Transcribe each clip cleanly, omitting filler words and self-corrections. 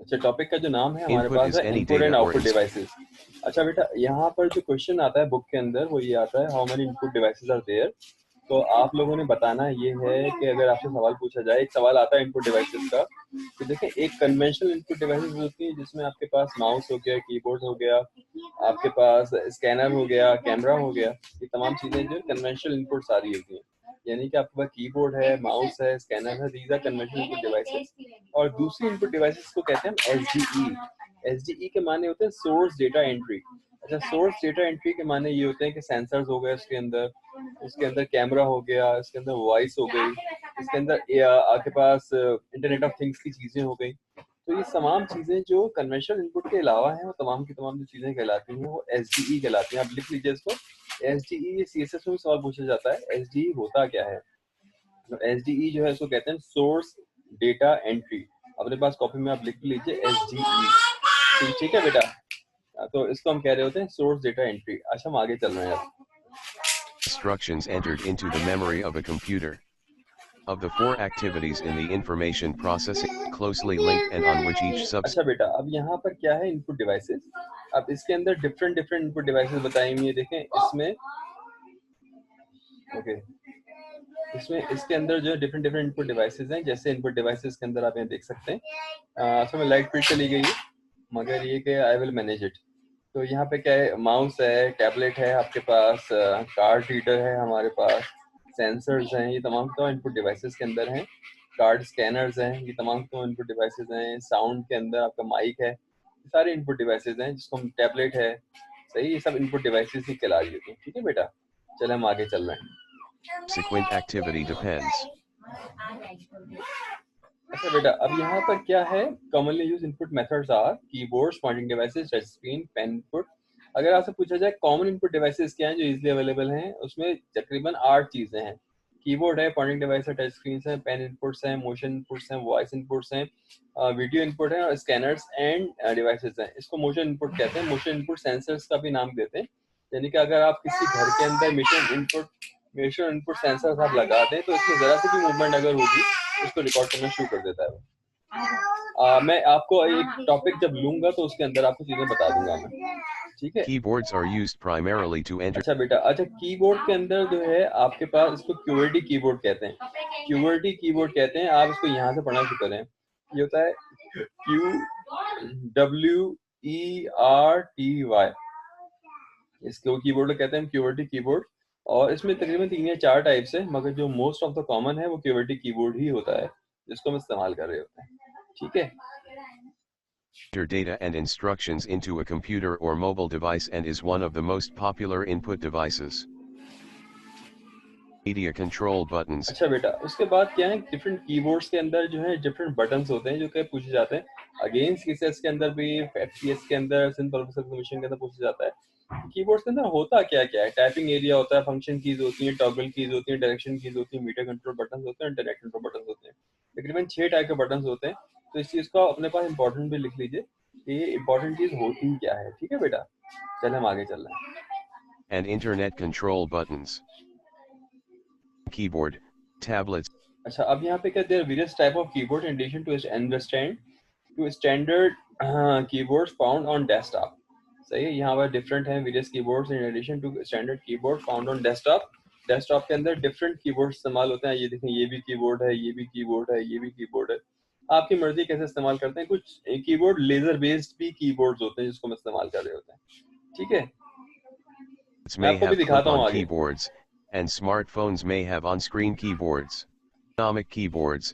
अच्छा, टॉपिक का जो नाम है हमारे Input पास is है any input and data or output devices. अच्छा बेटा, यहाँ पर जो क्वेश्चन आता है बुक के अंदर वो ये आता है, how many input devices are there. तो आप लोगों ने बताना ये है कि अगर आपसे सवाल पूछा जाए, एक सवाल आता है इनपुट डिवाइसेस का, तो देखिए एक कन्वेंशनल इनपुट डिवाइसेस होती है जिसमें आपके पास माउस हो गया, कीबोर्ड हो गया, आपके पास स्कैनर हो गया, कैमरा हो गया, ये तमाम चीजें जो कन्वेंशनल इनपुट सारी होती हैं। यानी कि आपके पास कीबोर्ड है, माउस है, स्कैनर है, these are conventional input devices. और दूसरी इनपुट डिवाइसेस को कहते हैं हम एसडीई। एसडीई के माने होते हैं सोर्स डेटा एंट्री। अच्छा, सोर्स डेटा एंट्री के माने ये होते हैं कि सेंसर्स हो गए उसके अंदर कैमरा हो गया, इसके अंदर वॉइस हो गई, इसके अंदर आपके पास इंटरनेट ऑफ थिंग्स की चीजें हो गई। तो ये तमाम चीजें जो कन्वेंशनल इनपुट के अलावा हैं, वो तमाम की तमाम जो चीजें कहलाती हैं वो एसडीई कहलाती हैं। आप लिख लीजिए इसको, एसडीई। सीएसएस में सवाल पूछा जाता है एसडीई होता क्या है। तो एसडीई जो है इसको कहते हैं सोर्स डेटा एंट्री। अपने पास कॉपी में आप लिख लीजिए एसडीई। ठीक है बेटा, तो इसको हम कह रहे होते हैं सोर्स डेटा एंट्री। अच्छा, हम आगे चल रहे हैं अब। instructions entered into the memory of a computer. Of the four activities in the information processing, closely linked and on which each अच्छा बेटा, अब यहाँ पर क्या है इनपुट डिवाइसेस। अब इसके अंदर डिफरेंट डिफरेंट इनपुट डिवाइसेस बताएंगे। देखें इसमें, ओके, इसके अंदर जो डिफरेंट डिफरेंट इनपुट डिवाइसेस हैं, जैसे इनपुट डिवाइसेस के अंदर आप यहाँ देख सकते हैं। इसमें लाइट फिर चली गई है, मगर ये कि आई विल मैनेज इट। तो यहाँ पे क्या है, माउस है, टैबलेट है आपके पास, कार्ड रीडर है हमारे पास, सेंसर्स हैं, ये तमाम तो इनपुट डिवाइसेस के अंदर हैं। कार्ड स्कैनर्स हैं, ये तमाम तो इनपुट डिवाइसेस हैं। साउंड के अंदर आपका माइक है, ये सारे इनपुट डिवाइसेस हैं, जिसको हम टैबलेट है, सही, ये सब इनपुट डिवाइसेस ही कहला रही होती हैं। ठीक है बेटा, चले हम आगे चल रहे हैं। subsequent activity depends. अच्छा बेटा, अब यहाँ पर क्या है, commonly use input methods are keyboards, pointing devices, touch screen, pen input. अगर आपसे पूछा जाए कॉमन इनपुट डिवाइसेस क्या हैं जो इजीली अवेलेबल हैं, उसमें तकरीबन 8 चीजें हैं। कीबोर्ड है, पॉइंटिंग डिवाइस है, टच स्क्रीन है, पेन इनपुट्स हैं, मोशन इनपुट्स हैं, वॉइस इनपुट्स हैं, वीडियो इनपुट है, और स्कैनर्स एंड डिवाइसेस हैं। इसको मोशन इनपुट कहते हैं। मोशन इनपुट सेंसर्स का भी नाम देते हैं। यानी कि अगर आप किसी घर के अंदर मोशन इनपुट सेंसर्स आप लगा दें तो इसमें जरा सी भी मूवमेंट अगर होगी उसको रिकॉर्ड करना शुरू कर देता है। मैं आपको एक टॉपिक जब लूंगा तो उसके अंदर आपको चीजें बता दूंगा मैं, ठीक है। Keyboards are used primarily to enter. अच्छा बेटा, अच्छा कीबोर्ड के अंदर जो है आपके पास, इसको क्यूआरटी कीबोर्ड कहते हैं। क्यूआरटी कीबोर्ड कहते हैं, आप इसको यहाँ से पढ़ना शुरू करें। ये होता है QWERTY, इसको कीबोर्ड कहते हैं क्यूआरटी कीबोर्ड। और इसमें तकरीबन 3 या 4 टाइप्स है, मगर जो मोस्ट ऑफ द कॉमन है वो क्यूआरटी कीबोर्ड ही होता है, जिसको हम इस्तेमाल कर रहे होते हैं। ठीक है, Enter data and instructions into a computer or mobile device and is one of the most popular input devices. Media control buttons. अच्छा बेटा, उसके बाद क्या है, डिफरेंट कीबोर्ड्स के अंदर जो है डिफरेंट बटन्स होते हैं जो कि पूछे जाते हैं। अगेन सीएसएस के अंदर भी, एफपीएस के अंदर, सिंपल कमीशन के अंदर पूछा जाता है कीबोर्ड्स के अंदर होता क्या क्या है। टाइपिंग एरिया होता है, फंक्शन कीज होती हैं, टॉगल कीज होती हैं, डायरेक्शन कीज होती हैं, मीडिया कंट्रोल बटन होते हैं, इंटरनेट कंट्रोल बटन होते हैं। तकरीबन 6 टाइप के बटन होते हैं। तो इस चीज को अपने पास इंपॉर्टेंट भी लिख लीजिए कि ये इंपॉर्टेंट चीज होती क्या है। ठीक है बेटा, चल हम आगे चल रहे हैं। And internet control buttons. Keyboard, tablets. अच्छा, अब यहाँ पे क्या, there various type of keyboard in addition to understand to standard keyboards found on desktop. सही है, यहाँ पर डिफरेंट हैं various keyboards in addition to standard keyboard found on desktop. Desktop के अंदर डिफरेंट कीबोर्ड इस्तेमाल होते हैं। ये देखें, ये भी कीबोर्ड है, ये भी कीबोर्ड है, ये भी कीबोर्ड है। आपकी मर्जी कैसे इस्तेमाल करते हैं। कुछ कीबोर्ड लेजर बेस्ड भी कीबोर्ड्स होते हैं जिसको हम इस्तेमाल कर रहे होते हैं। ठीक है, मैं May आपको भी have दिखाता हूँ clip-on आगे। keyboards, and smartphones may have on-screen keyboards. Ergonomic keyboards,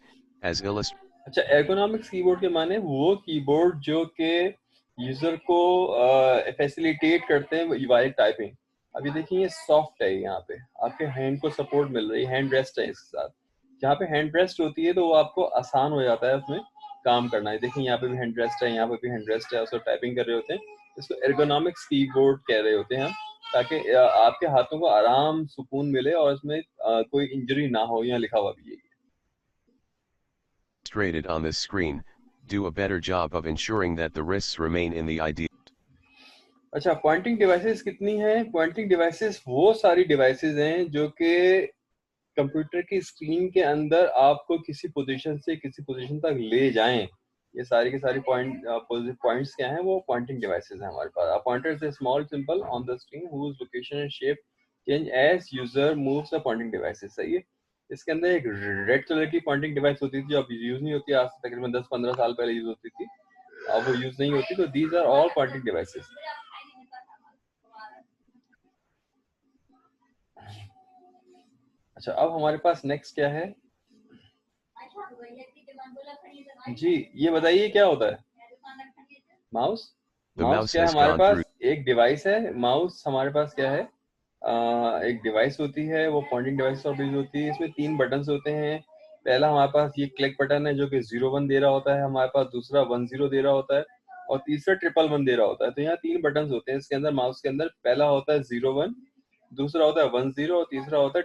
as illustrated. अच्छा, एर्गोनॉमिक्स कीबोर्ड के माने वो कीबोर्ड जो कि यूजर को फैसिलिटेट करते हैं वाइल टाइपिंग। अभी देखिए ये सॉफ्ट है, यहाँ पे आपके हैंड को सपोर्ट मिल रही है, हैंड रेस्ट है इसके साथ। जहाँ पे हैंड रेस्ट होती है तो वो आपको आसान हो जाता है उसमें काम करना है। देखिए यहाँ पे भी हैंड रेस्ट है, यहाँ पे भी हैंड रेस्ट है, उसको टाइपिंग कर रहे होते हैं। इसको एर्गोनॉमिक्स कीबोर्ड कह रहे होते हैं हम, ताकि आपके हाथों को आराम सुकून मिले और इसमें कोई इंजरी ना हो। यहाँ लिखा हुआ भी है। Illustrated on this screen, do a better job of ensuring that the wrists remain in the ideal. अच्छा, पॉइंटिंग डिवाइसेस कितनी हैं। पॉइंटिंग डिवाइसेस वो सारी डिवाइसेस हैं जो कि कंप्यूटर की स्क्रीन के अंदर आपको किसी पोजीशन से किसी पोजीशन तक ले जाएं, ये सारी की सारी पॉइंट्स क्या हैं, वो पॉइंटिंग डिवाइसेस हैं हमारे पास. A pointer is a small symbol on the screen whose location and shape change as user moves the pointing devices. सही है. इसके अंदर एक रेड कलर की पॉइंटिंग डिवाइस होती थी जो अब यूज नहीं होती, आज से तकरीबन 10-15 साल पहले यूज होती थी, अब वो यूज नहीं होती. तो these are all pointing devices. अच्छा, अब हमारे पास नेक्स्ट क्या है जी, ये बताइए क्या होता है माउस. The माउस mouse क्या है has हमारे gone पास, through. एक डिवाइस है. माउस हमारे पास क्या है, एक डिवाइस होती है, वो पॉइंटिंग डिवाइस और यूज होती है. इसमें 3 बटन्स होते हैं. पहला हमारे पास ये क्लिक बटन है जो कि 01 दे रहा होता है, हमारे पास दूसरा 10 दे रहा होता है, और तीसरा 111 दे रहा होता है. तो यहाँ 3 बटन्स होते हैं इसके अंदर, माउस के अंदर. पहला होता है 01, दूसरा होता है 10 और तीसरा होता है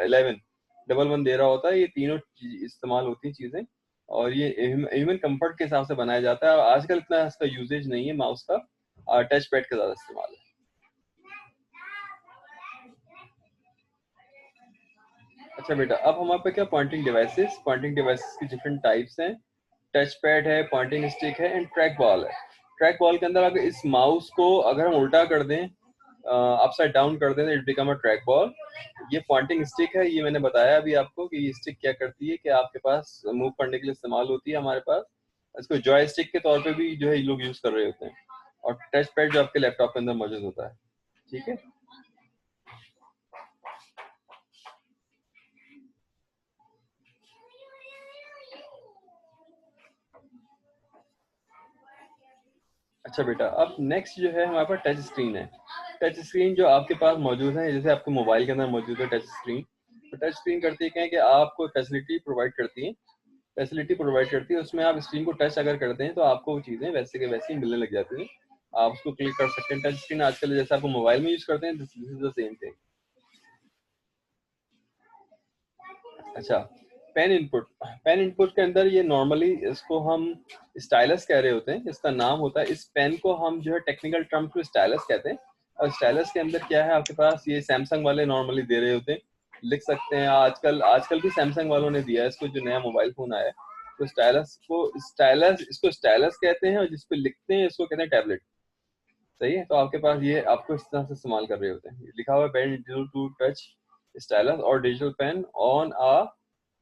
11 11 दे रहा होता है. ये तीनों इस्तेमाल होती हैं चीजें, और ये ह्यूमन कंफर्ट के हिसाब से बनाया जाता है. आजकल इतना इसका यूजेज नहीं है माउस का, टच पैड का ज्यादा इस्तेमाल है. अच्छा बेटा, अब हमारे पे क्या पॉइंटिंग डिवाइसेस की डिफरेंट टाइप्स हैं. टच पैड है, पॉइंटिंग स्टिक है, एंड ट्रैक बॉल है. ट्रैक बॉल के अंदर अगर इस माउस को अगर हम उल्टा कर दें, अपसाइड डाउन कर दें, तो it become a track ball. ये पॉइंटिंग स्टिक है, ये मैंने बताया अभी आपको कि ये स्टिक क्या करती है कि आपके पास मूव करने के लिए इस्तेमाल होती है हमारे पास. इसको जॉय स्टिक के तौर पे भी जो है लोग यूज कर रहे होते हैं. और टच पैड जो आपके लैपटॉप के अंदर मौजूद होता है. ठीक है. अच्छा बेटा, अब नेक्स्ट जो है हमारे पास टच स्क्रीन है. टच स्क्रीन जो आपके पास मौजूद है, जैसे आपके मोबाइल के अंदर मौजूद है टच स्क्रीन. तो टच स्क्रीन करती है कि आपको फैसिलिटी प्रोवाइड करती है. उसमें आप स्क्रीन को टच अगर करते हैं तो आपको वो चीज़ें वैसे के वैसे ही मिलने लग जाती हैं. आप उसको क्लिक कर सकते हैं. टच स्क्रीन आजकल जैसे आपको मोबाइल में यूज करते हैं, this is the same thing. अच्छा, पेन इनपुट के अंदर ये नॉर्मली इसको हम स्टाइलस कह रहे होते हैं. इसका नाम होता है, इस पेन को हम जो है टेक्निकल टर्म्स में स्टाइलस कहते हैं. और स्टाइलस के अंदर क्या है आपके पास, ये सैमसंग वाले नॉर्मली दे रहे होते हैं. लिख सकते हैं, आजकल आजकल भी सैमसंग वालों ने दिया है इसको, जो नया मोबाइल फोन आया है. तो इसको स्टाइलस कहते हैं, और जिसपे लिखते हैं इसको कहते हैं टैबलेट. सही है. तो आपके पास ये आपको इस तरह से इस्तेमाल कर रहे होते हैं. लिखा हुआ है pen digital to touch stylus और digital pen on a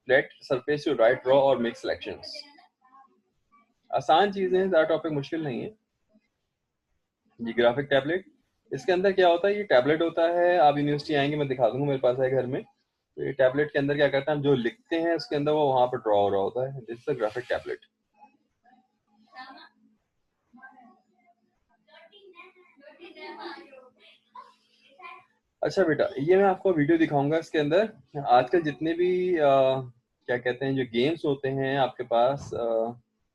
flat surface to write, draw और मेक सिलेक्शंस. आसान चीजें हैं, ज़्यादा टॉपिक मुश्किल नहीं है. ये ग्राफिक टैबलेट, इसके अंदर क्या होता है, ये टैबलेट होता है. आप यूनिवर्सिटी आएंगे, मैं दिखा दूंगा, मेरे पास है घर में. तो ये टैबलेट के अंदर क्या करता है, हम जो लिखते हैं उसके अंदर वो वहां पर ड्रॉ हो रहा होता है. This is graphic tablet. अच्छा बेटा, ये मैं आपको वीडियो दिखाऊंगा. इसके अंदर आजकल जितने भी क्या कहते हैं जो गेम्स होते हैं आपके पास,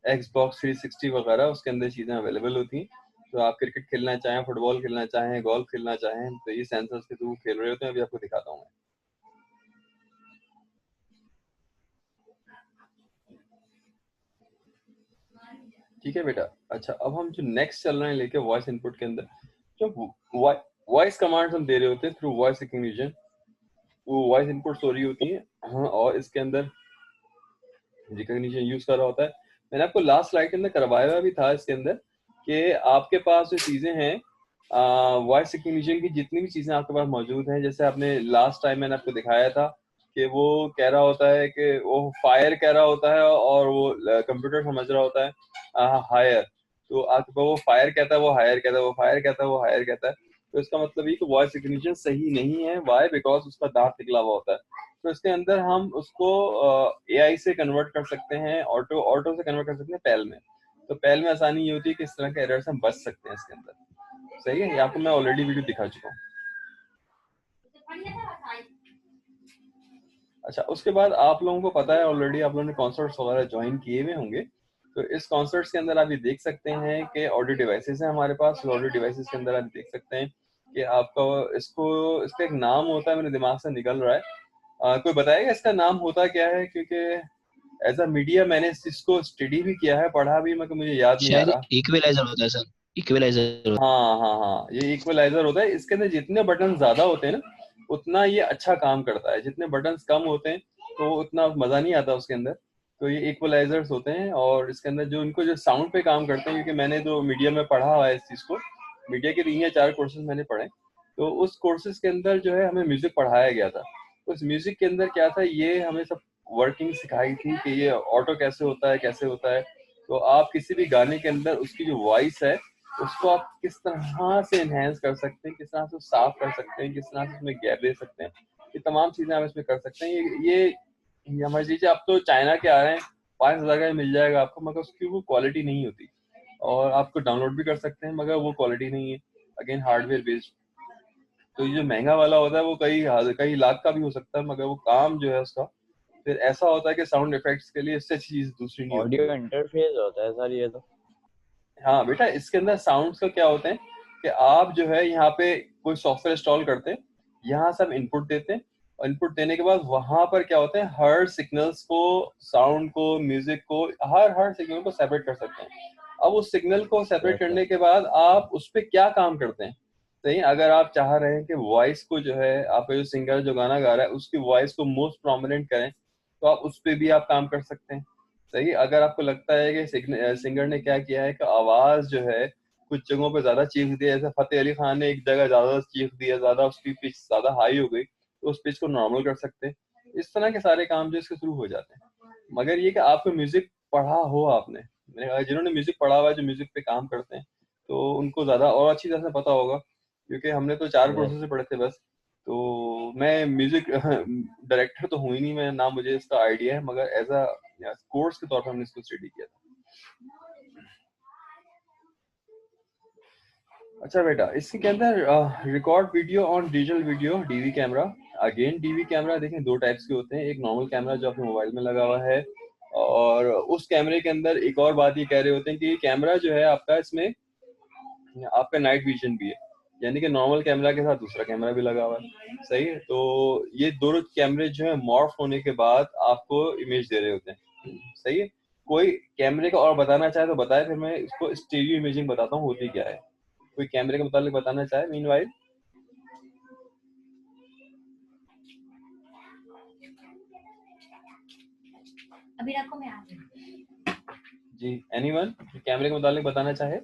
Xbox 360 वगैरह, उसके अंदर चीज़ें अवेलेबल होती हैं. तो आप क्रिकेट खेलना चाहें, फुटबॉल खेलना चाहें, गोल्फ खेलना चाहें, तो ये सेंसर्स के थ्रू खेल रहे होते हैं. अभी आपको दिखाता हूँ मैं. ठीक है बेटा. अच्छा, अब हम जो नेक्स्ट चल रहे हैं लेके वॉइस इनपुट के अंदर, जो वॉइस कमांड्स हम दे रहे होते हैं थ्रू वॉइस रिकग्निशन, वो वॉइस इनपुट हो रही होती है. हाँ, और इसके अंदर रिकग्निशन यूज कर रहा होता है. मैंने आपको लास्ट स्लाइड के अंदर करवाया हुआ भी था इसके अंदर कि आपके पास जो चीजें हैं वॉइस रिकग्निशन की, जितनी भी चीजें आपके पास मौजूद हैं, जैसे आपने लास्ट टाइम मैंने आपको दिखाया था कि वो कह रहा होता है कि वो फायर कह रहा होता है, और वो कंप्यूटर समझ रहा होता है हायर. तो आपके पास वो फायर कहता है, वो हायर कहता है, वो फायर कहता है, वो हायर कहता है. तो इसका मतलब ये कि वॉइस रिकग्निशन सही नहीं है. वाई? बिकॉज उसका दांत निकला हुआ होता है. तो इसके अंदर हम उसको एआई से कन्वर्ट कर सकते हैं, ऑटो से कन्वर्ट कर सकते हैं पैल में. तो पैल में आसानी ये होती है कि इस तरह के एरर से हम बच सकते हैं इसके अंदर. सही है. यहाँ पे मैं ऑलरेडी वीडियो दिखा चुका हूँ. अच्छा, उसके बाद आप लोगों को पता है ऑलरेडी, आप लोगों ने कॉन्सर्ट्स वगैरह ज्वाइन किए हुए होंगे. तो इस कॉन्सर्ट्स के अंदर आप ये देख सकते हैं कि ऑडियो डिवाइसेस हैं हमारे पास. ऑडियो डिवाइसेस के अंदर आप देख सकते हैं कि आपका इसका एक नाम होता है, मेरे दिमाग से निकल रहा है. कोई बताएगा इसका नाम होता क्या है? क्योंकि एज अ मीडिया मैंने इसको स्टडी भी किया है, पढ़ा भी, मगर मुझे याद नहीं आ शायद रहा. इक्विलाइजर होता है सर, इक्विलाइजर. हाँ हाँ हाँ, ये इक्वलाइजर होता है. इसके अंदर जितने बटन ज्यादा होते हैं ना, उतना ये अच्छा काम करता है। जितने बटन्स कम होते हैं तो उतना मजा नहीं आता उसके अंदर। तो ये इक्वलाइजर्स होते हैं, और इसके अंदर जो इनको जो साउंड पे काम करते हैं, क्योंकि मैंने जो मीडिया में पढ़ा हुआ है इस चीज को, मीडिया के 3 या 4 कोर्सेज मैंने पढ़े, तो उस कोर्सेज के अंदर जो है हमें म्यूजिक पढ़ाया गया था। उस म्यूजिक के अंदर क्या था, ये हमें सब वर्किंग सिखाई थी कि ये ऑटो कैसे होता है, कैसे होता है। तो आप किसी भी गाने के अंदर उसकी जो वॉइस है उसको आप किस तरह से एनहेंस कर सकते हैं, किस तरह से साफ कर सकते हैं, किस तरह से उसमें गैप दे सकते हैं, ये तमाम चीजें आप इसमें कर सकते हैं। ये हमारी चीजें, आप तो चाइना के आ रहे हैं, 5,000 का मिल जाएगा आपको, मगर उसकी वो क्वालिटी नहीं होती। और आपको डाउनलोड भी कर सकते हैं मगर वो क्वालिटी नहीं है, अगेन हार्डवेयर बेस्ड। तो ये जो महंगा वाला होता है वो कई लाख का भी हो सकता है, मगर वो काम जो है उसका फिर ऐसा होता है कि साउंड इफेक्ट्स के लिए इससे अच्छी चीज दूसरी नहीं होती है। ऑडियो इंटरफेस होता है सर ये तो। हाँ बेटा, इसके अंदर साउंड्स का क्या होते हैं कि आप जो है यहाँ पे कोई सॉफ्टवेयर इंस्टॉल करते हैं, यहाँ से हम इनपुट देते हैं, और इनपुट देने के बाद वहां पर क्या होता है, हर सिग्नल्स को, साउंड को, म्यूजिक को, हर सिग्नल को सेपरेट कर सकते हैं। अब उस सिग्नल को सेपरेट यस सर। करने के बाद आप उस पर क्या काम करते हैं। सही, अगर आप चाह रहे हैं कि वॉइस को जो है, आपका जो सिंगर जो गाना गा रहा है उसकी वॉइस को मोस्ट प्रोमिनेंट करें, तो आप उस पर भी आप काम कर सकते हैं। सही, अगर आपको लगता है कि सिंगर ने क्या किया है कि आवाज जो है कुछ जगहों पे ज्यादा चीख दिया, जैसे फतेह अली खान ने एक जगह ज्यादा चीख दिया, ज्यादा उसकी पिच ज्यादा हाई हो गई, तो उस पिच को नॉर्मल कर सकते हैं। इस तरह के सारे काम जो इसके शुरू हो जाते हैं। मगर ये कि आपको म्यूजिक पढ़ा हो आपने, मैंने कहा जिन्होंने म्यूजिक पढ़ा हुआ है, जो म्यूजिक पे काम करते हैं, तो उनको ज्यादा और अच्छी तरह से पता होगा, क्योंकि हमने तो 4 यस। कोर्सेज से पढ़े थे बस। तो मैं म्यूजिक डायरेक्टर तो हूँ ही नहीं मैं, ना मुझे इसका आइडिया है, मगर एज अ कोर्स के तौर पर हमने इसको स्टडी किया था। अच्छा बेटा, इसके अंदर record video on digital video, DV camera. Again DV camera देखें 2 टाइप्स के होते हैं, एक नॉर्मल कैमरा जो आपके मोबाइल में लगा हुआ है, और उस कैमरे के अंदर एक और बात ये कह रहे होते हैं कि कैमरा जो है आपका, इसमें आपका नाइट विजन भी है, यानी कि नॉर्मल कैमरा के साथ दूसरा कैमरा भी लगा हुआ है। सही है, तो ये दोनों कैमरे जो है मॉर्फ होने के बाद आपको इमेज दे रहे होते हैं। सही है, कोई कैमरे का और बताना चाहे तो बताए, फिर मैं इसको स्टीरियो इमेजिंग बताता हूँ होती क्या है। कोई कैमरे के मुताबिक बताना चाहे मीनवाइल? अभी रखो, मैं आ रही जी, एनीवन कैमरे के मुताबिक बताना चाहे?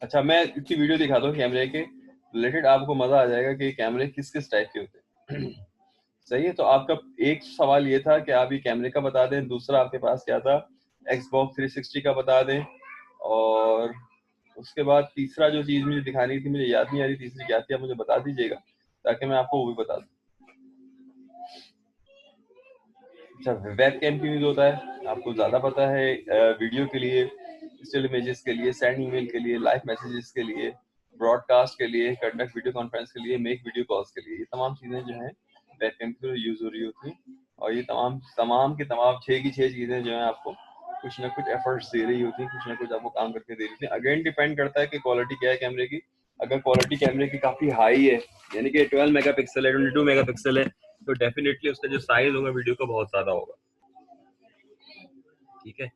अच्छा, मैं इसकी वीडियो दिखाता हूँ कैमरे के रिलेटेड, आपको मजा आ जाएगा कि कैमरे किस किस टाइप के होते हैं। सही है, तो आपका एक सवाल ये था कि आप ये कैमरे का बता दें, दूसरा आपके पास क्या था, Xbox 360 का बता दें, और उसके बाद तीसरा जो चीज मुझे दिखानी थी, मुझे याद नहीं आ रही तीसरी क्या थी, आप मुझे बता दीजिएगा ताकि मैं आपको वो भी बता दूं। अच्छा, वेब कैम क्यों यूज होता है, आपको ज्यादा पता है। वीडियो के लिए, स्टिल इमेजेस के लिए, सेंड ईमेल के लिए, लाइव मैसेजेस के लिए, ब्रॉडकास्ट के लिए, कंडक्ट वीडियो कॉन्फ्रेंस के लिए, मेक वीडियो कॉल्स के लिए, ये तमाम चीजें जो हैं वेब कैम की यूज हो रही होती हैं। और ये तमाम तमाम की तमाम 6 की 6 चीजें जो हैं आपको कुछ ना कुछ एफर्ट्स दे रही होती हैं, कुछ ना कुछ आपको काम करके दे रही होती हैं। अगेन डिपेंड करता है कि क्वालिटी क्या है कैमरे की। अगर क्वालिटी कैमरे की काफी हाई है, यानी कि 12 मेगापिक्सल है, 22 मेगापिक्सल है, तो डेफिनेटली उसका जो साइज होगा वीडियो का बहुत ज्यादा होगा। ठीक है,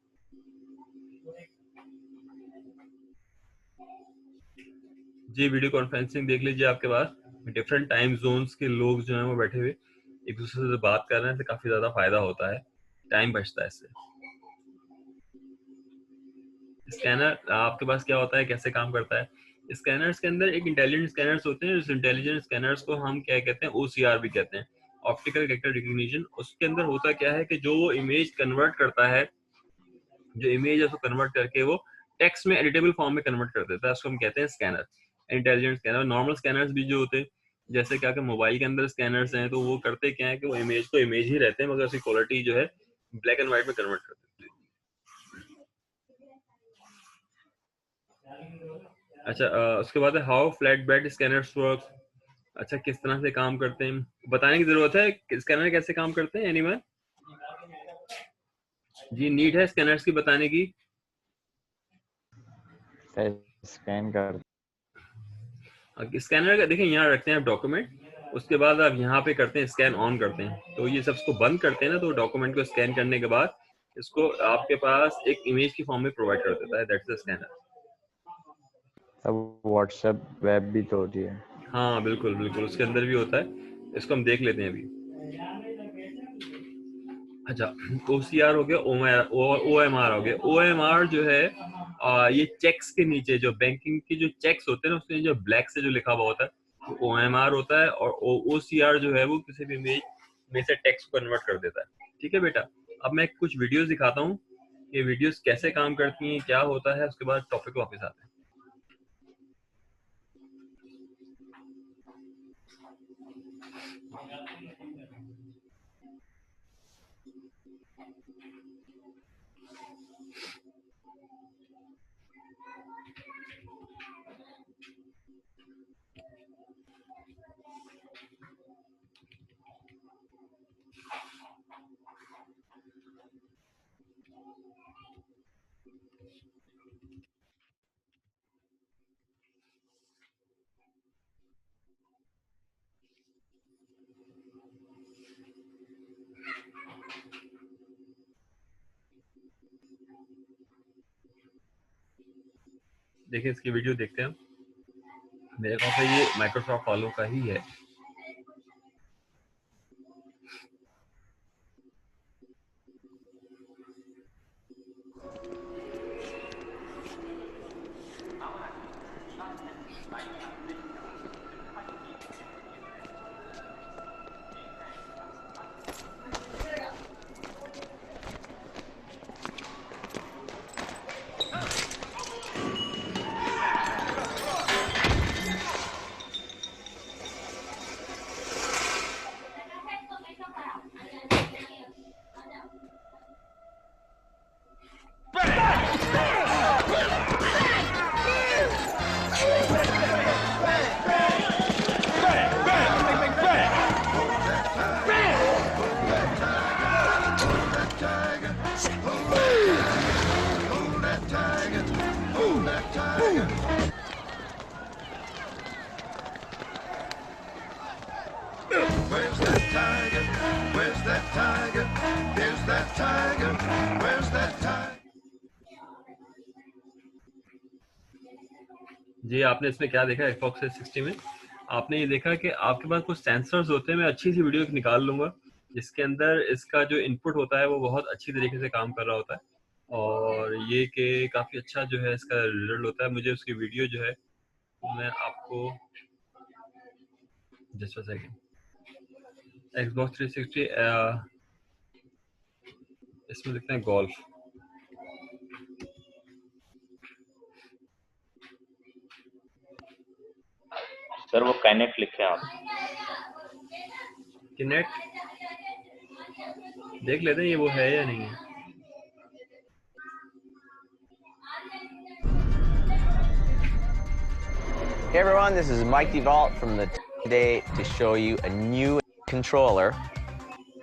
जी वीडियो कॉन्फ्रेंसिंग देख लीजिए, आपके पास डिफरेंट टाइम जोन्स के लोग जो हैं वो बैठे हुए एक दूसरे से बात कर रहे हैं, तो काफी ज्यादा फायदा होता है, टाइम बचता है इससे। स्कैनर आपके पास क्या होता है, कैसे काम करता है? स्कैनर्स के अंदर एक इंटेलिजेंट स्कैनर्स होते हैं, उस इंटेलिजेंट स्कैनर्स को हम क्या कहते हैं, OCR भी कहते हैं, ऑप्टिकल कैरेक्टर रिकग्निशन। उसके अंदर होता क्या है कि जो वो इमेज कन्वर्ट करता है, जो इमेज है उसको कन्वर्ट करके वो टेक्स्ट में एडिटेबल फॉर्म में कन्वर्ट कर देता है, उसको हम कहते हैं scanner, intelligent scanner. Normal scanners भी जो होते हैं, जैसे क्या कि मोबाइल के अंदर स्कैनर्स हैं, तो वो करते क्या है कि वो इमेज को इमेज ही रहते हैं, मगर उसकी क्वालिटी जो है ब्लैक एंड व्हाइट में कन्वर्ट कर देते हैं। अच्छा, उसके बाद है how flat bed scanners work. अच्छा, किस तरह से काम करते हैं बताने की जरूरत है, स्कैनर कैसे काम करते हैं एनीवन? जी, नीड है स्कैनर्स की बताने की? स्कैन कर स्कैनर का देखिए, यहाँ रखते हैं आप डॉक्यूमेंट, उसके बाद आप यहाँ पे करते हैं स्कैन ऑन करते हैं, तो ये सब इसको बंद करते हैं ना, तो डॉक्यूमेंट को स्कैन करने के बाद इसको आपके पास एक इमेज की फॉर्म में प्रोवाइड कर देता है, दैट्स द स्कैनर। सब व्हाट्सएप वेब भी तो होती है। हाँ बिल्कुल बिल्कुल, उसके अंदर भी होता है, इसको हम देख लेते हैं अभी। अच्छा, OCR हो गया, OMR हो गया। OMR जो है ये चेक्स के नीचे जो बैंकिंग के जो चेक्स होते हैं ना, उसमें जो ब्लैक से जो लिखा हुआ होता है वो OMR होता है, और OCR जो है वो किसी भी इमेज में से टेक्स्ट को कन्वर्ट कर देता है। ठीक है बेटा, अब मैं कुछ वीडियोस दिखाता हूँ, ये वीडियोस कैसे काम करती हैं, क्या होता है, उसके बाद टॉपिक पे वापस आते हैं। देखिए इसकी वीडियो देखते हैं हम। मेरे ख्याल से ये माइक्रोसॉफ्ट वालों का ही है। Where's that tiger? Where's that tiger? There's that tiger. Where's that tiger? जी, आपने इसमें क्या देखा Xbox 360 में? आपने ये देखा कि आपके पास कुछ सेंसर्स होते हैं। मैं अच्छी सी वीडियो निकाल लूंगा जिसके अंदर इसका जो इनपुट होता है वो बहुत अच्छी तरीके से काम कर रहा होता है, और ये कि काफ़ी अच्छा जो है इसका रिजल्ट होता है। मुझे उसकी वीडियो जो है मैं आपको जस्ट अ सेकंड, Xbox 360 इसमें लिखते हैं गोल्फ। सर वो काइनेक्ट लिखे आप। किनेक्ट देख लेते हैं ये वो है या नहीं है। Hey everyone, this is Mike DeVault from the today to show you a new controller.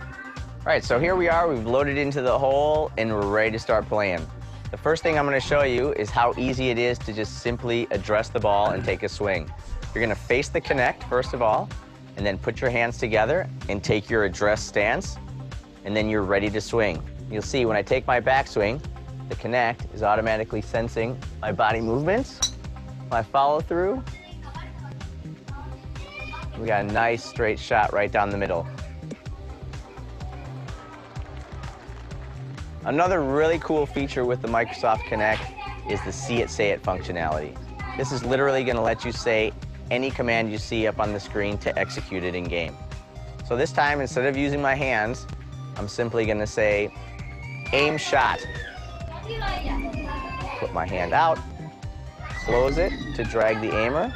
All right, so here we are. We've loaded into the hole and we're ready to start playing. The first thing I'm going to show you is how easy it is to just simply address the ball and take a swing. You're going to face the Kinect first of all, and then put your hands together and take your address stance, and then you're ready to swing. You'll see when I take my backswing, the Kinect is automatically sensing my body movements. My follow through, we got a nice straight shot right down the middle. Another really cool feature with the Microsoft Kinect is the See It, Say It functionality. This is literally going to let you say any command you see up on the screen to execute it in game. So this time, instead of using my hands, I'm simply going to say aim shot. Put my hand out, close it to drag the aimer,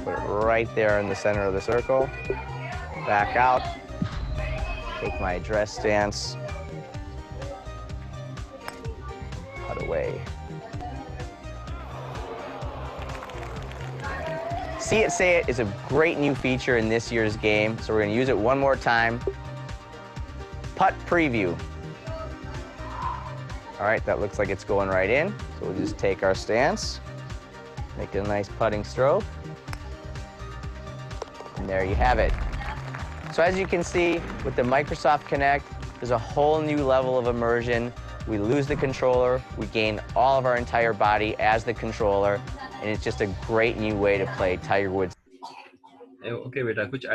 put it right there in the center of the circle, back out, take my address stance, cut away. See It, Say It is a great new feature in this year's game, so we're going to use it one more time. Putt preview. All right, that looks like it's going right in. So we'll just take our stance, make it a nice putting stroke, and there you have it. So as you can see, with the Microsoft Kinect, there's a whole new level of immersion. We lose the controller, we gain all of our entire body as the controller, and it's just a great new way to play Tiger Woods. Okay बेटा, कुछ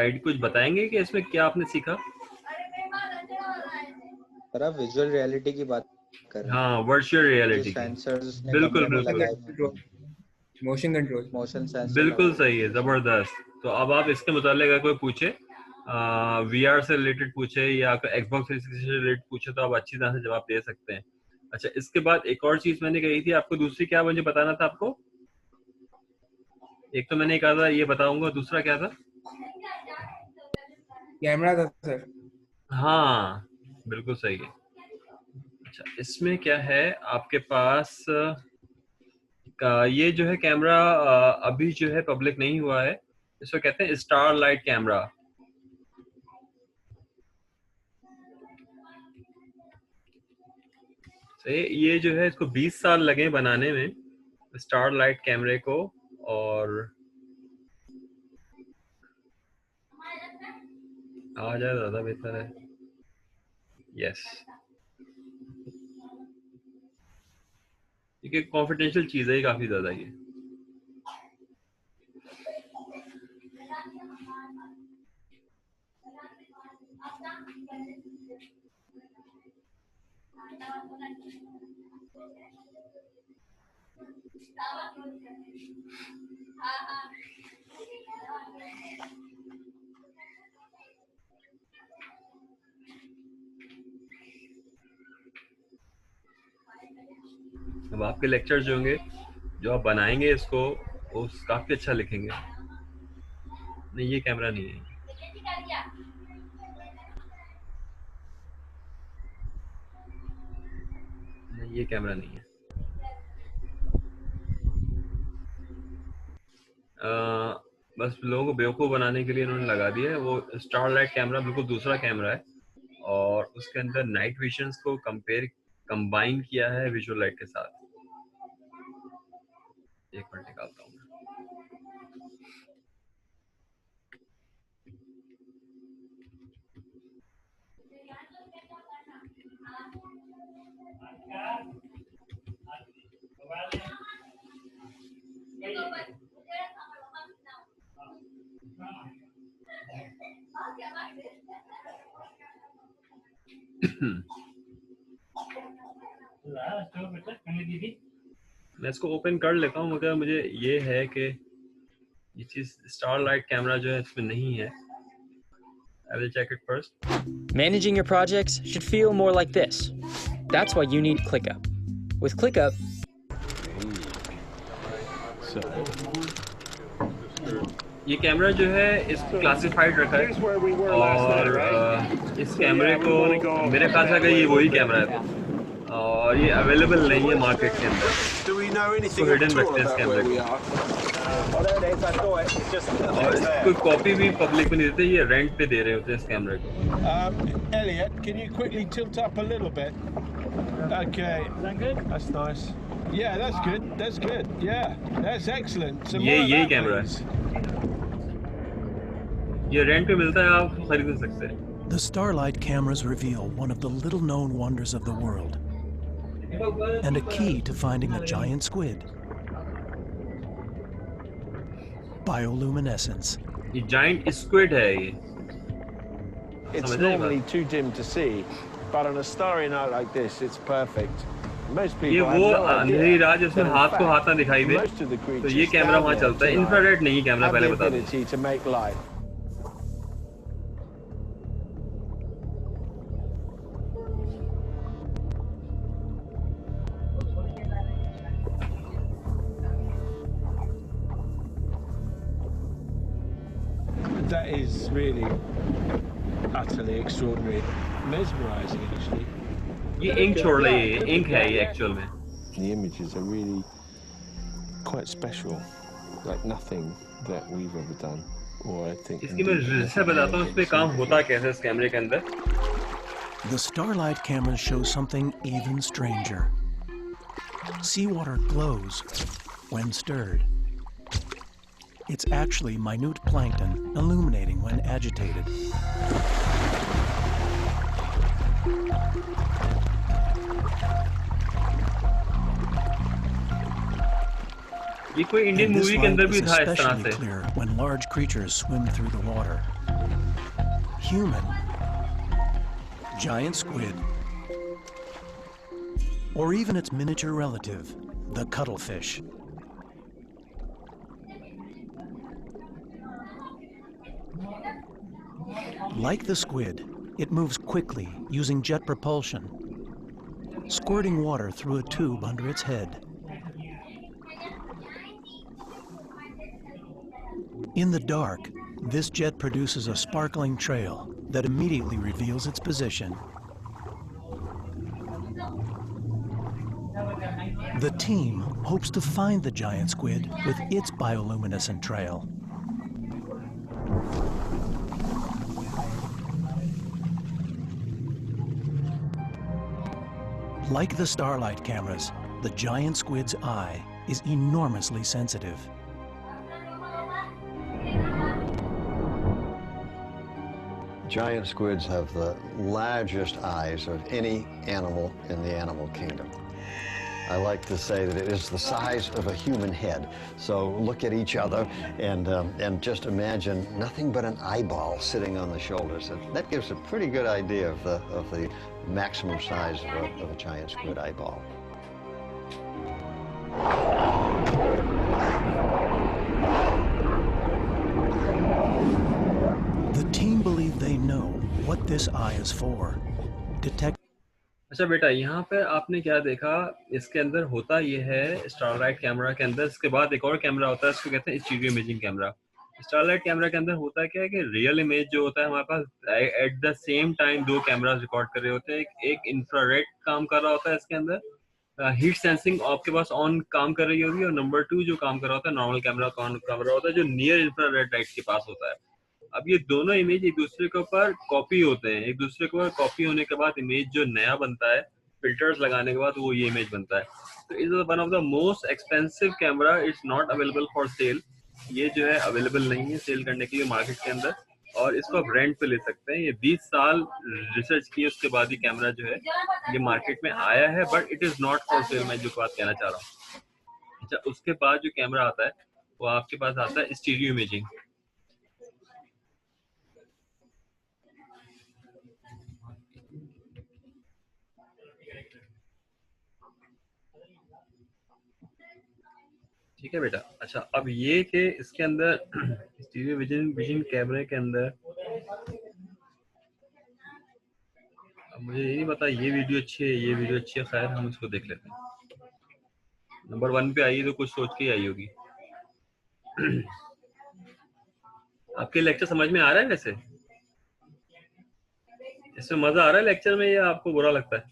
बताएंगे कि इसमें क्या आपने सीखा? Sir आप visual reality की बात कर रहे हैं? हाँ, वर्चुअल रियलिटी की। बिल्कुल मोशन कंट्रोल, मोशन सेंसर बिल्कुल सही है, जबरदस्त। तो अब आप इसके मुताबिक अगर कोई पूछे VR से रिलेटेड पूछे या Xbox 360 से रिलेटेड पूछे तो आप अच्छी तरह से जवाब दे सकते हैं। अच्छा, इसके बाद एक और चीज मैंने कही थी आपको, दूसरी क्या मुझे बताना था आपको? एक तो मैंने कहा था ये बताऊंगा, दूसरा क्या था? कैमरा था सर। हाँ, बिल्कुल सही है। अच्छा, इसमें क्या है आपके पास ये जो है कैमरा अभी जो है पब्लिक नहीं हुआ है, इसको कहते हैं स्टारलाइट कैमरा। ये जो है इसको 20 साल लगे बनाने में, स्टारलाइट कैमरे को, और आ जाए ज्यादा बेहतर है। यस, ये कॉन्फिडेंशियल चीज है काफी ज्यादा ये। अब आपके लेक्चर जो होंगे, जो आप बनाएंगे इसको, वो काफी अच्छा लिखेंगे। नहीं, ये कैमरा नहीं है। नहीं, ये कैमरा नहीं है। बस लोगों को बेवकूफ बनाने के लिए इन्होंने लगा दिया है। वो स्टारलाइट कैमरा बिल्कुल दूसरा कैमरा है, और उसके अंदर नाइट विजन्स को कंबाइन किया है विजुअल लाइट के साथ। एक मिनट निकालता हूँ। मैं इसको ओपन कर लेता हूँ, मगर मुझे ये है कि ये चीज स्टारलाइट कैमरा जो है इसमें नहीं है। I will check it first. Managing your projects should feel more like this. That's why you need ClickUp. With ClickUp, ये कैमरा जो है इसको क्लासिफाइड रखा है, और इस कैमरे को मेरे ख्याल से अगर ये वही कैमरा है, और ये अवेलेबल नहीं है मार्केट के अंदर, इसको हिडन रखते हैं इस कैमरे को, और इसको कॉपी भी पब्लिक में नहीं देते, ये रेंट पे दे रहे होते हैं इस कैमरे को। Elliot, can you quickly tilt up a little bit? Okay. Is that good? That's nice. Yeah, that's good. That's good. Yeah, that's excellent. Some more of ये that, कैमरा please. है, ये रेंट पे मिलता है, आप खरीद सकते हैं। The Starlight cameras reveal one of the little-known wonders of the world, and a key to finding a giant squid. Bioluminescence. ये giant squid है ये। It's समझ रहे हैं normally बात? too dim to see, but on a starry night like this, it's perfect. Most people ये have वो no अंधेरी idea रात जिसमें that in हाथ को हाथ ना fact, दिखाई दे, most of the तो creatures ये कैमरा down वहाँ there चलता है। tonight इंफ्रारेड नहीं कैमरा, have पहले the बता दूं। ability to make light. That is really utterly extraordinary, mesmerizing actually. ये इंक छोड़ रही है, इंक है ये एक्चुअल में। The images are really quite special, like nothing that we've ever done, or I think. इसकी मैं रिजल्ट बताता हूँ, इस पे काम होता कैसे इस कैमरे के अंदर। The Starlight cameras show something even stranger. Seawater glows when stirred. It's actually minute plankton illuminating when agitated. ये कोई इंडियन And this मूवी के अंदर light भी is था इस तरह especially से। clear when large creatures swim through the water. Human, giant squid, or even its miniature relative, the cuttlefish. Like the squid, it moves quickly using jet propulsion, squirting water through a tube under its head. In the dark, this jet produces a sparkling trail that immediately reveals its position. The team hopes to find the giant squid with its bioluminescent trail. Like the starlight cameras, the giant squid's eye is enormously sensitive. Giant squids have the largest eyes of any animal in the animal kingdom. I like to say that it is the size of a human head. So look at each other and just imagine nothing but an eyeball sitting on the shoulders. That gives a pretty good idea of the maximum size of a giant squid eyeball. The team believe they know what this eye is for. Detect. अच्छा बेटा, यहाँ पे आपने क्या देखा, इसके अंदर होता ये है स्टारलाइट कैमरा के अंदर, इसके बाद एक और कैमरा होता है, इसको कहते हैं stereo imaging camera. Starlight camera के अंदर होता क्या है कि रियल इमेज जो होता है हमारे पास एट द सेम टाइम दो कैमरास रिकॉर्ड कर रहे होते हैं। एक इंफ्रारेड काम कर रहा होता है इसके अंदर, हीट सेंसिंग आपके पास ऑन काम कर रही होगी, और नंबर 2 जो काम कर रहा होता है नॉर्मल कैमरा काम कर रहा होता है जो नियर इंफ्रारेड लाइट के पास होता है। अब ये दोनों इमेज एक दूसरे के ऊपर कॉपी होते हैं, एक दूसरे के ऊपर कॉपी होने के बाद इमेज जो नया बनता है फिल्टर्स लगाने के बाद वो ये इमेज बनता है। तो is one of the most expensive camera, it's not available for sale. ये जो है अवेलेबल नहीं है सेल करने के लिए मार्केट के अंदर, और इसको आप रेंट पे ले सकते हैं। ये 20 साल रिसर्च किए उसके बाद ही कैमरा जो है ये मार्केट में आया है, but it is not for sale, मैं जो बात कहना चाह रहा हूँ। अच्छा, उसके बाद जो कैमरा आता है वो आपके पास आता है स्टीरियो इमेजिंग। ठीक है बेटा। अच्छा, अब ये कि इसके अंदर स्टीरियो विजन कैमरे के अंदर, अब मुझे ये नहीं पता ये वीडियो अच्छी है ये वीडियो अच्छी है, खैर हम इसको देख लेते हैं। नंबर 1 पे आई तो कुछ सोच के आई होगी। आपके लेक्चर समझ में आ रहा है वैसे? इसमें मजा आ रहा है लेक्चर में या आपको बुरा लगता है?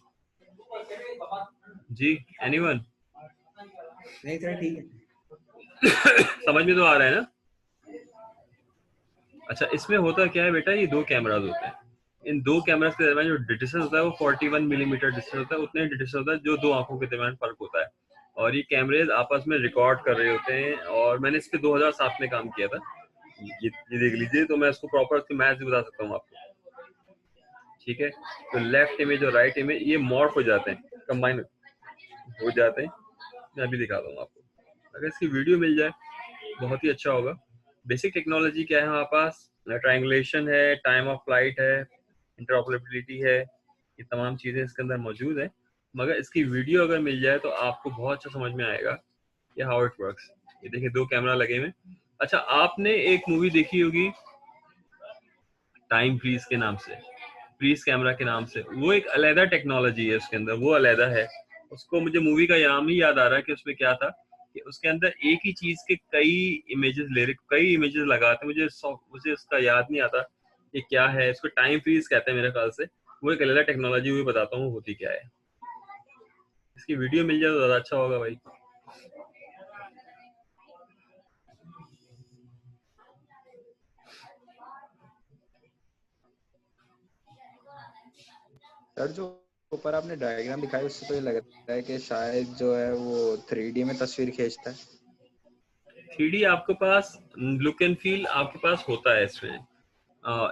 जी, एनीवन? नहीं सर, ठीक है। समझ में तो आ रहा है ना? अच्छा, इसमें होता क्या है बेटा, ये दो कैमरास होते हैं। इन दो कैमरास के दरमियान जो डिस्टेंस होता है वो 41 मिलीमीटर डिस्टेंस होता है, उतने डिस्टेंस होता है जो दो आंखों के दरमियान फर्क होता है। और ये कैमरेज आपस में रिकॉर्ड कर रहे होते हैं, और मैंने इस पे 2007 में काम किया था। ये देख लीजिए, तो मैं इसको प्रॉपर इसकी मैच भी बता सकता हूँ आपको। ठीक है, तो लेफ्ट इमेज और राइट इमेज ये मॉर्फ हो जाते हैं, कंबाइन हो जाते हैं। मैं अभी दिखाता हूँ आपको, अगर इसकी वीडियो मिल जाए बहुत ही अच्छा होगा। बेसिक टेक्नोलॉजी क्या है हमारे पास, ट्रायंगुलेशन है, टाइम ऑफ फ्लाइट है, इंटरऑपरेबिलिटी है, ये तमाम चीजें इसके अंदर मौजूद है। मगर इसकी वीडियो अगर मिल जाए तो आपको बहुत अच्छा समझ में आएगा ये हाउ इट वर्क्स। ये देखिए दो कैमरा लगे हुए। अच्छा, आपने एक मूवी देखी होगी टाइम फ्रीज के नाम से, फ्रीज कैमरा के नाम से, वो एक अलग टेक्नोलॉजी है उसके अंदर, वो अलग है। उसको मुझे मूवी का नाम ही याद आ रहा है कि उसमें क्या था कि उसके अंदर एक ही चीज के कई इमेजेस लगाते, मुझे उसका याद नहीं आता ये क्या है, इसको टाइम फ्रीज कहते हैं मेरे ख्याल से। वो एक अलग टेक्नोलॉजी, वो बताता हूँ होती क्या है। इसकी वीडियो मिल जाए तो ज्यादा अच्छा होगा भाई। सर जो ऊपर आपने डायग्राम दिखाया उससे तो ये लग रहा है कि शायद जो है वो 3D में तस्वीर खींचता है। 3D आपके पास लुक एंड फील आपके पास होता है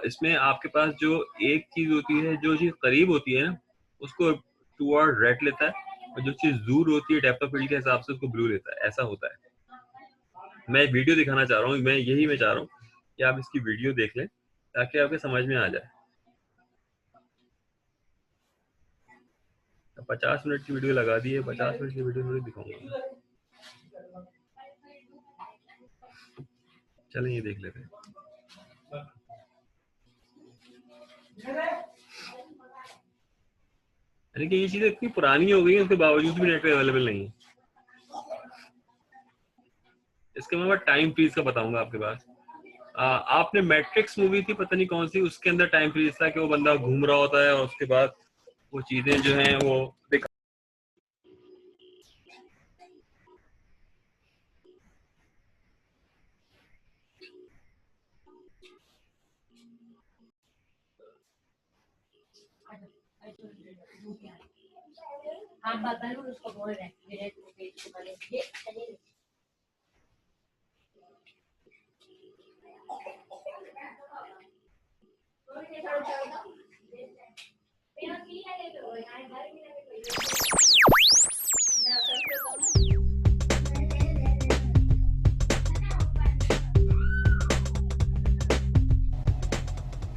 इसमें आपके पास जो एक चीज होती है, जो चीज करीब होती है ना उसको टुवर्ड रेड लेता है, और जो चीज दूर होती है डेप्थ ऑफ फील्ड के हिसाब से उसको ब्लू लेता है, ऐसा होता है। मैं वीडियो दिखाना चाह रहा हूँ, मैं चाह रहा हूँ कि आप इसकी वीडियो देख लें ताकि आपके समझ में आ जाए। 50 मिनट की वीडियो लगा दी है, 50 मिनट की वीडियो थोड़ी दिखाऊंगा। चलें ये देख लेते हैं। यानी कि ये चीजें इतनी पुरानी हो गई हैं, उसके बावजूद भी नेट पे अवेलेबल नहीं है। इसके अलावा टाइम फ्रीज का बताऊंगा आपके पास। आपने मैट्रिक्स मूवी थी पता नहीं कौन सी, उसके अंदर टाइम फ्रीज था कि वो बंदा घूम रहा होता है और उसके बाद वो चीजें जो हैं वो दिखा। आप बता लो उसको बोल रहे हैं मेरे पेज के बारे में। ये चलिए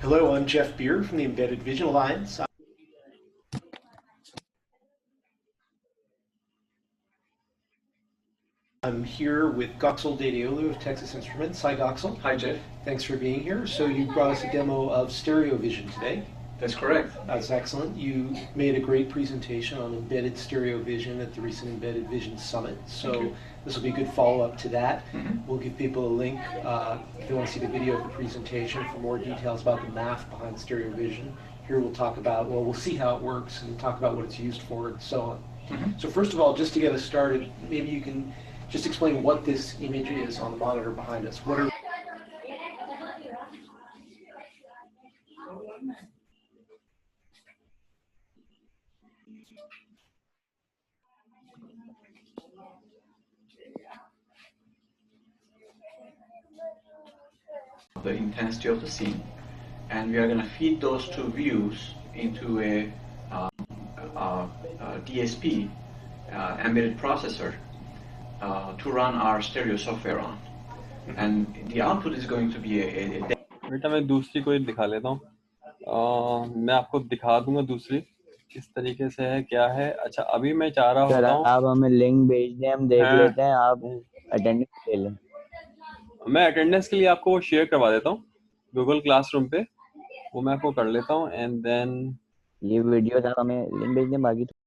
Hello, I'm Jeff Beer from the Embedded Vision Alliance. I'm here with Goxel Dadiolu of Texas Instruments. Hi, Goxel. Hi, Jeff. Thanks for being here. So you brought us a demo of Stereo Vision today. That's correct. That's excellent. You made a great presentation on embedded stereo vision at the recent Embedded Vision Summit. So this will be a good follow-up to that. We'll give people a link if they want to see the video of the presentation for more details about the math behind stereo vision. Here we'll talk about, well, we'll see how it works and talk about what it's used for and so on. So first of all, just to get us started, maybe you can just explain what this image is on the monitor behind us. What are the intensity of the scene, and we are going to feed those two views into a DSP embedded processor to run our stereo software on, and the output is going to be a बेटा मैं दूसरी कोई दिखा लेता हूँ। मैं आपको दिखा दूंगा दूसरी किस तरीके से है क्या है। अच्छा अभी मैं चाह रहा होता हूँ आप हमें लिंक भेज दें, हम देख लेते हैं, आप अटेंडेंस ले लें। मैं अटेंडेंस के लिए आपको वो शेयर करवा देता हूँ गूगल क्लासरूम पे, वो मैं आपको कर लेता हूँ एंड देन ये वीडियो था, हमें लिंक भेज दें बाकी तो